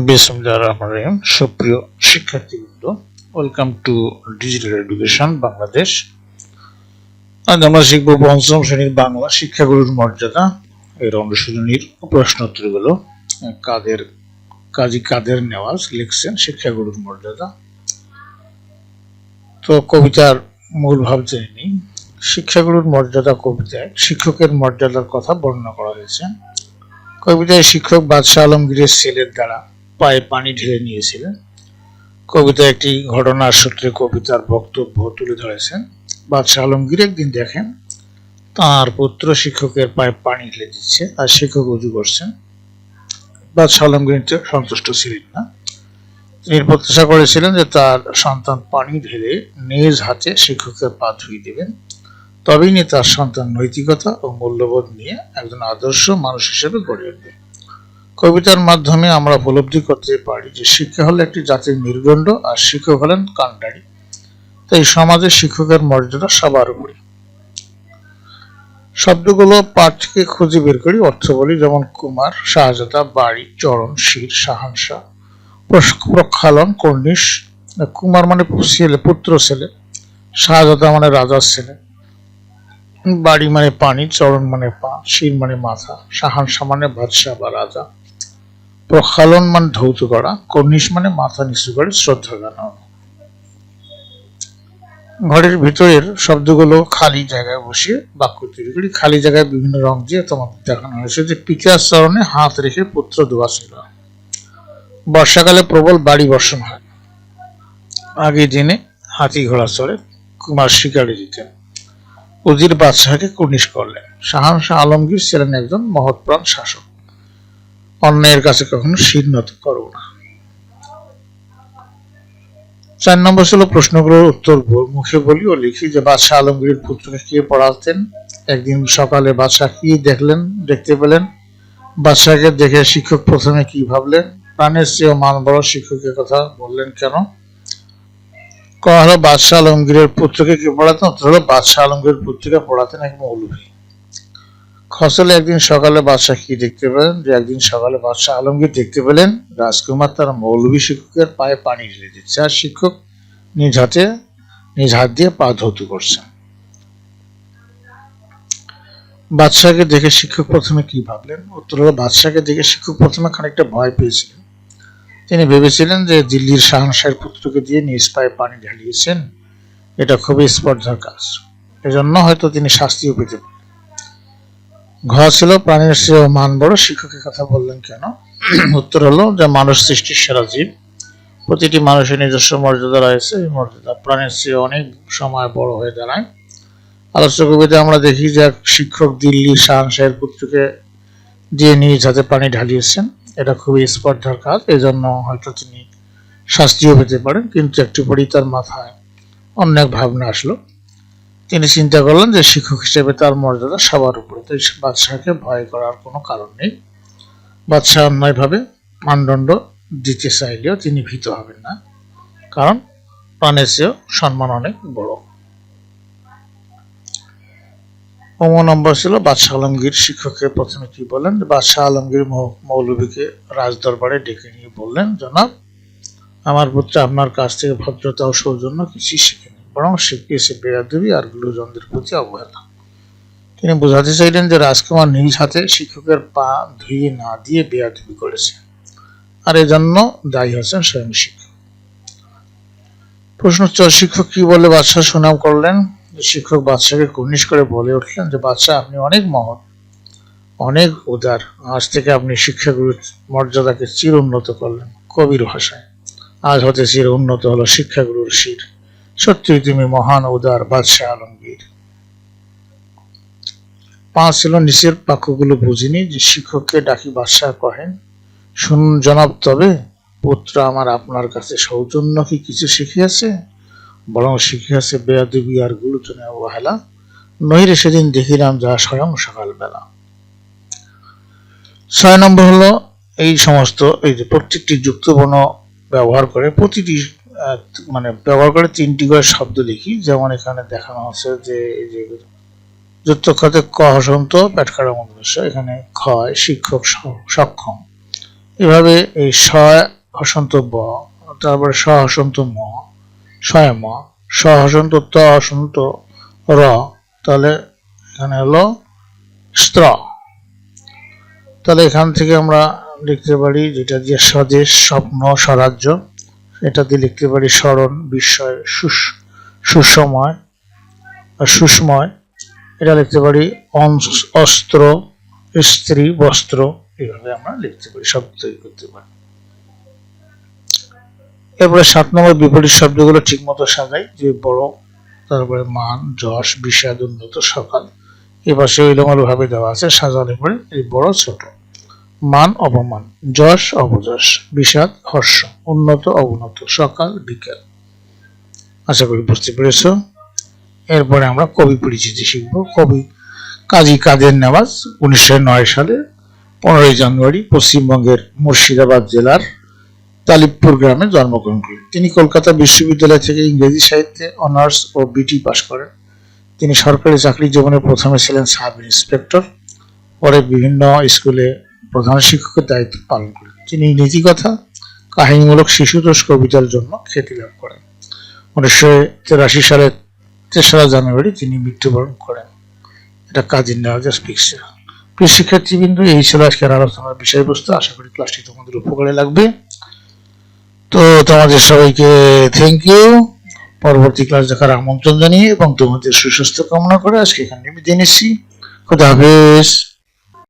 বিসমিল্লাহির রহমানির রহিম। সুপ্রিয় শিক্ষার্থীবৃন্দ, welcome to digital education Bangladesh. আজ আমরা শিখব পঞ্চম শ্রেণীর বাংলা শিক্ষাগুরুর মর্যাদা এর অনুশীলনীর প্রশ্নোত্তরগুলো। কাদের নেওয়াজ লিখছেন শিক্ষাগুরুর মর্যাদা। তো কবিতার মূল ভাব জেনে নিই। শিক্ষাগুরুর মর্যাদা কবিতায় শিক্ষকের মর্যাদার কথা বর্ণনা করা হয়েছে। কবিতায় শিক্ষক বাদশাহ আলমগীরের ছেলের দ্বারা পায়ে পানি ঢেলে নিয়েছিলেন। কবিতায় একটি ঘটনার সূত্রে কবিতার বক্তব্য তুলে ধরেছেন। বাদশাহ আলমগীর একদিন দেখেন তার পুত্র শিক্ষকের পায়ে পানি ঢেলে দিচ্ছে আর শিক্ষক উজু করছেন। বাদশাহ আলমগীর সন্তুষ্ট ছিলেন না। তিনি প্রত্যাশা করেছিলেন যে তার সন্তান পানি ঢেলে নিজ হাতে শিক্ষকের পা ধুয়ে দেবেন, তবেই নিয়ে তার সন্তান নৈতিকতা ও মূল্যবোধ নিয়ে একজন আদর্শ মানুষ হিসেবে গড়ে উঠবে। কবিতার মাধ্যমে আমরা উপলব্ধি করতে পারি যে শিক্ষা হলো একটি জাতির মেরুদণ্ড আর শিক্ষক হলেন কাণ্ডারি। তাই সমাজে শিক্ষকের মর্যাদা সবার উপরে। শব্দগুলো পাঠ থেকে খুঁজে বের করি, অর্থ বলি। যেমন কুমার, শাহজাদা, বাড়ি, চরণ, শির, শাহানশাহ, প্রক্ষালন, কর্নিশ। কুমার মানে ছেলে, পুত্র ছেলে। শাহজাদা মানে রাজার ছেলে। বাড়ি মানে পানি, চরণ মানে পা, শির মানে মাথা, শাহানশাহ মানে বাদশাহ বা রাজা, প্রক্ষালন মানে ধৌত করা, কর্নিশ মানে মাথা নিচু করে শ্রদ্ধা জানানো। ঘরের ভিতরের শব্দগুলো খালি জায়গায় বসিয়ে বাক্য তৈরি করি। খালি জায়গায় বিভিন্ন রং দিয়ে তোমাদের দেখানো হয়েছে যে পিতার চরণে হাত রেখে পুত্র দোয়া ছিল। বর্ষাকালে প্রবল বাড়ি বর্ষণ হয়। আগে দিনে হাতি ঘোড়া চড়ে কুমার শিকারে দিতেন। উজির বাদশাহকে কুর্নিশ করলেন। শাহানশাহ আলমগীর ছিলেন একজন মহৎপ্রাণ শাসক। অন্যায়ের কাছে কখনো শির নত করো না। 4 নম্বর ছিল প্রশ্নগুলোর উত্তর মুখে বলি ও লিখি। যে বাদশাহ আলমগীরের পুত্রকে কে পড়াতেন? একদিন সকালে বাদশাহ কি দেখতে পেলেন? বাদশাহকে দেখে শিক্ষক প্রথমে কি ভাবলেন? প্রাণের চেয়ে মান বড় শিক্ষকের কথা বললেন কেন? ক হলো বাদশাহ আলমগীরের পুত্রকে কে পড়াতেন? উত্তর হলো বাদশাহ আলমগীরের পুত্রকে পড়াতেন এক মৌলভী। খসলে একদিন সকালে বাদশাহ কি দেখতে পেলেন? যে একদিন সকালে বাদশাহ আলমগীর দেখতে পেলেন রাজকুমার তার মৌলভী শিক্ষকের পায়ে পানি ঢেলে দিচ্ছে আর শিক্ষক নিজ হাত দিয়ে পা ধৌত করছেন। বাদশাহকে দেখে শিক্ষক প্রথমে কি ভাবলেন? উত্তর হলো বাদশাহকে দেখে শিক্ষক প্রথমে খানিকটা ভয় পেয়েছিলেন। তিনি ভেবেছিলেন যে দিল্লির শাহানশাহের পুত্রকে দিয়ে নিজ পায়ে পানি ঢালিয়েছেন, এটা খুবই স্পর্ধার কাজ। এজন্য হয়তো তিনি শাস্তিও পেতে পারেন। ঘ ছিল প্রাণের চেয়ে মান বড় শিক্ষকের কথা বললেন কেন? উত্তর হলো যে মানুষ সৃষ্টির সেরা জীব। প্রতিটি মানুষের নিজস্ব মর্যাদা রয়েছে। এই মর্যাদা প্রাণের চেয়ে অনেক সময় বড় হয়ে দাঁড়ায়। আলোচ্য কবিতায় আমরা দেখি যে এক শিক্ষক দিল্লির শাহানশাহের পুত্রকে দিয়ে নিজ হাতে পানি ঢালিয়েছেন, এটা খুবই স্পর্ধার কাজ। এজন্য হয়তো তিনি শাস্তিও পেতে পারেন। কিন্তু একটু পরেই তার মাথায় অন্য এক ভাবনা আসলো। তিনি চিন্তা করলেন যে শিক্ষক হিসেবে তার মর্যাদা সবার উপরে, তাই বাদশাহকে ভয় করার কোনো কারণ নেই। বাদশাহ অন্যায়ভাবে মানদণ্ড দিতে চাইলেও তিনি ভীত হবেন না, কারণ প্রাণের চেয়েও সম্মান অনেক বড়। নম্বর ছিল বাদশাহ আলমগীর শিক্ষককে প্রথমে কি বলেন? বাদশাহ আলমগীর মৌলভীকে রাজদরবারে ডেকে নিয়ে বললেন, জনাব, আমার পুত্র আপনার কাছ থেকে ভদ্রতা ও সৌজন্য কিছুই শিখেনি, বরং শিখিয়েছে বেয়াদবি আর গুরুজনদের প্রতি অবহেলা। তিনি বোঝাতে চাইলেন যে রাজকুমার নিজ হাতে শিক্ষকের পা ধুয়ে না দিয়ে বেয়াদবি করেছে, আর এজন্য দায়ী হচ্ছেন স্বয়ং শিক্ষক। প্রশ্ন হচ্ছে শিক্ষক কি বলে বাদশাহ সুনাম করলেন? শিক্ষক বাদশাহকে কুর্নিশ করে বলে উঠলেন যে বাদশাহ, আপনি অনেক মহৎ, অনেক উদার। আজ থেকে আপনি শিক্ষাগুরুর মর্যাদাকে চির উন্নত করলেন। কবির ভাষায় আজ হতে চির উন্নত হলো শিক্ষাগুরুর শির। সত্যি তুমি মহান উদার বাদশাহ আলমগীর। 5 ছিল নিচের বাক্যগুলো বুঝিনি। যে শিক্ষককে ডাকি বাদশাহ কহেন, শুনুন জনাব, তবে পুত্র আমার আপনার কাছে সৌজন্য কি কিছু শিখিয়াছে? বরং শিখিয়াছে বেয়াদবি আর গুরুজনের অবহেলা। নহিরে সেদিন দেখিলাম যা স্বয়ং সকালবেলা। 6 নম্বর হলো এই সমস্ত এই যে প্রত্যেকটি যুক্তবর্ণ ব্যবহার করে ব্যবহার করে 3টি করে শব্দ লিখি। যেমন এখানে দেখানো হচ্ছে যে এই যে যুক্তক্ষতে ক হসন্ত পেটখারা মনুষ্য, এখানে ক্ষয় শিক্ষক সক্ষম, এভাবে এই স হসন্ত ব, তারপরে স হসন্ত ম, শয় ম, স হসন্ত ত হসন্ত র, তাহলে এখানে হলো স্ত্র। তাহলে এখান থেকে আমরা লিখতে পারি যেটা দিয়ে স্বদেশ, স্বপ্ন, স্বরাজ্য, এটা দিয়ে লিখতে পারি স্মরণ, বিস্ময়, সুসময়, সুসময়। এটা লিখতে পারি অস্ত্র, স্ত্রী, বস্ত্র। এইভাবে আমরা লিখতে পারি, শব্দ তৈরি করতে পারি। এরপরে 7 নম্বর বিপরীত শব্দগুলো ঠিক মতো সাজাই, যে বড়, তারপরে মান, যশ, বিষাদ, উন্নত, সকাল। এপাশে এলোমেলো ভাবে দেওয়া আছে, সাজালে পরে এই বড়, ছোট। মান, অপমান, যশ, অপযশ, বিষাদ, হর্ষ, উন্নত, অবনত, সকাল, বিকাল। আশা করি বুঝতে পেরেছ। এরপরে আমরা কবি পরিচিতি শিখব। কবি কাজী কাদের নওয়াজ 1909 সালে 15 জানুয়ারি পশ্চিমবঙ্গের মুর্শিদাবাদ জেলার তালিবপুর গ্রামে জন্মগ্রহণ করেন। তিনি কলকাতা বিশ্ববিদ্যালয় থেকে ইংরেজি সাহিত্যে অনার্স ও বিটি পাশ করেন। তিনি সরকারি চাকরি জীবনে প্রথমে ছিলেন সাব ইন্সপেক্টর, পরে বিভিন্ন স্কুলে প্রধান শিক্ষকের দায়িত্ব পালন করেন। তিনি নীতিকথা, কাহিনীমূলক শিশুতোষ কবিতার জন্য খ্যাতি লাভ করেন। 1983 সালের 3রা জানুয়ারি তিনি মৃত্যুবরণ করেন। এটা কাজী নওয়াজের পিকচার। প্রিয় শিক্ষার্থীবৃন্দ, এই ছিল আজকের আলোচনার বিষয়বস্তু। আশা করি ক্লাসটি তোমাদের উপকারে লাগবে। তো তোমাদের সবাইকে থ্যাংক ইউ। পরবর্তী ক্লাস দেখার আমন্ত্রণ জানিয়ে এবং তোমাদের সুস্বাস্থ্য কামনা করে আজকে এখানে বিদায় নিচ্ছি। খোদা হাফেজ।